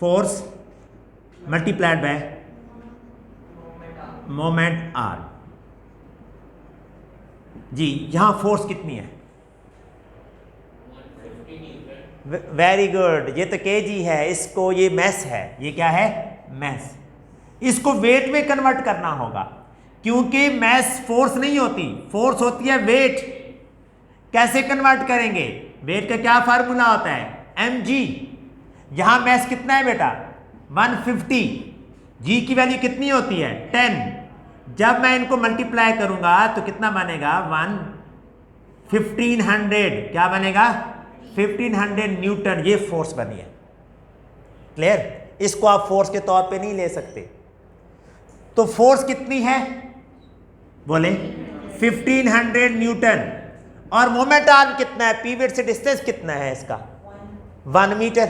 Force multiplied by moment arm. जी यहां force कितनी है? वेरी गुड, ये तो केजी है, इसको ये मैस है। ये क्या है? मैस। इसको वेट में कन्वर्ट करना होगा, क्योंकि मैस फोर्स नहीं होती, फोर्स होती है वेट। कैसे कन्वर्ट करेंगे? वेट का क्या फार्मूला होता है? mg। यहां मैस कितना है बेटा? 150। g की वैल्यू कितनी होती है? 10। जब मैं इनको मल्टीप्लाई करूंगा तो कितना बनेगा? 1500। क्या बनेगा? 1500 न्यूटन। ये फोर्स बनी है। क्लियर? इसको आप फोर्स के तौर पे नहीं ले सकते। तो फोर्स कितनी है? बोले 1500 न्यूटन। और मोमेंट आर्म कितना है? पीवट से डिस्टेंस कितना है इसका? 1 मीटर।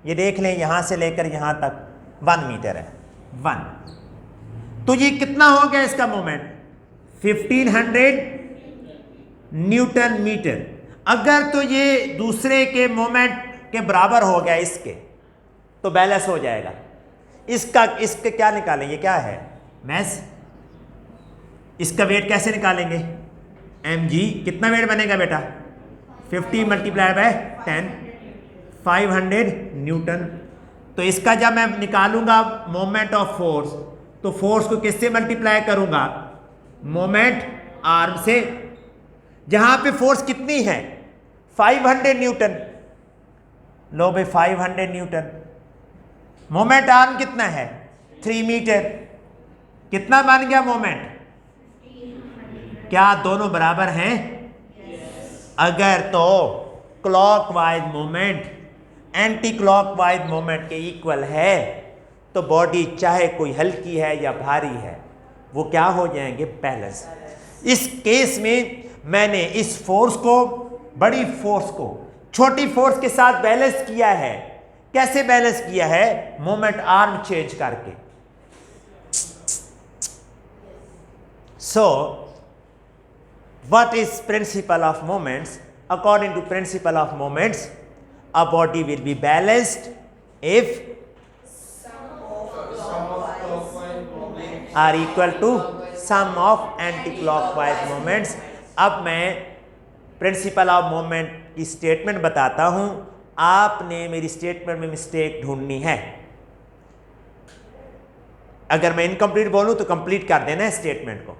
ये देख लें, यहां से लेकर यहां तक 1 मीटर है। 1। तो ये कितना हो गया इसका मोमेंट? 1500 Newton metre. अगर तो ये दूसरे के मोमेंट के बराबर हो गया इसके, तो बैलेंस हो जाएगा। इसके क्या निकालेंगे? क्या है? मैस। इसका वेट कैसे निकालेंगे? mg। कितना वेट बनेगा बेटा? 50 मल्टीप्लाई बाय 10, 500 न्यूटन। तो इसका जब मैं निकालूंगा मोमेंट ऑफ फोर्स, तो फोर्स को किससे मल्टीप्लाई करूंगा? मोमेंट आर्म से। जहां पे फोर्स कितनी है? 500 न्यूटन। लो भाई 500 न्यूटन। मोमेंट आर्म कितना है? 3 मीटर। कितना बन गया मोमेंट? क्या दोनों बराबर हैं? अगर तो clockwise moment anti clockwise moment के इक्वल है, तो बॉडी चाहे कोई हल्की है या भारी है, वो क्या हो जाएंगे? बैलेंस। इस केस में मैंने इस फोर्स को, बड़ी फोर्स को छोटी फोर्स के साथ बैलेंस किया है। कैसे बैलेंस किया है? मोमेंट आर्म चेंज करके। सो what is principle of moments? According to principle of moments, a body will be balanced if are equal to sum of anti-clockwise moments. अब मैं प्रिंसिपल ऑफ मोमेंट की statement बताता हूं, आपने मेरी स्टेटमेंट में mistake ढूंढनी है। अगर मैं इनकम्प्लीट बोलूं तो कंप्लीट कर देना है स्टेटमेंट को।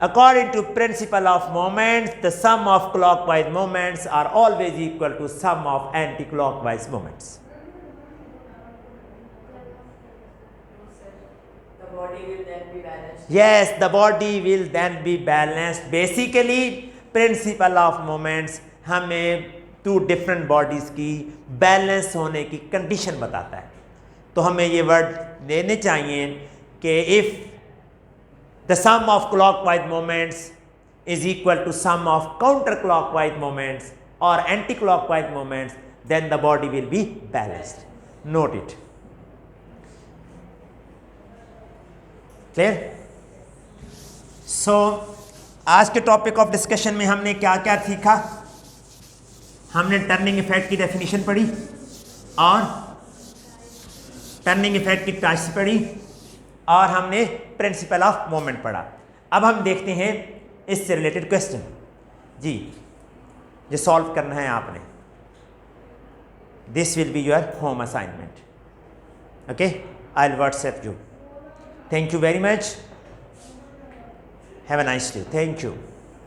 According to principle of moments, the sum of clockwise moments are always equal to sum of anti-clockwise moments. The body will then be balanced. Yes, the body will then be balanced. Basically, principle of moments हमें 2 different bodies की balance होने की condition बताता है। तो हमें ये word लेने चाहिए कि if the sum of clockwise moments is equal to sum of counterclockwise moments or anticlockwise moments, then the body will be balanced. Note it. Clear? So, आज के टॉपिक ऑफ डिस्कशन में हमने क्या क्या सीखा? हमने टर्निंग इफेक्ट की definition पढ़ी और टर्निंग इफेक्ट की टाइप्स पढ़ी और हमने प्रिंसिपल ऑफ मोमेंट पढ़ा। अब हम देखते हैं इससे रिलेटेड क्वेश्चन। जी, ये सॉल्व करना है आपने। This will be your home assignment. Okay, I will WhatsApp you. Thank you very much. Have a nice day. Thank you.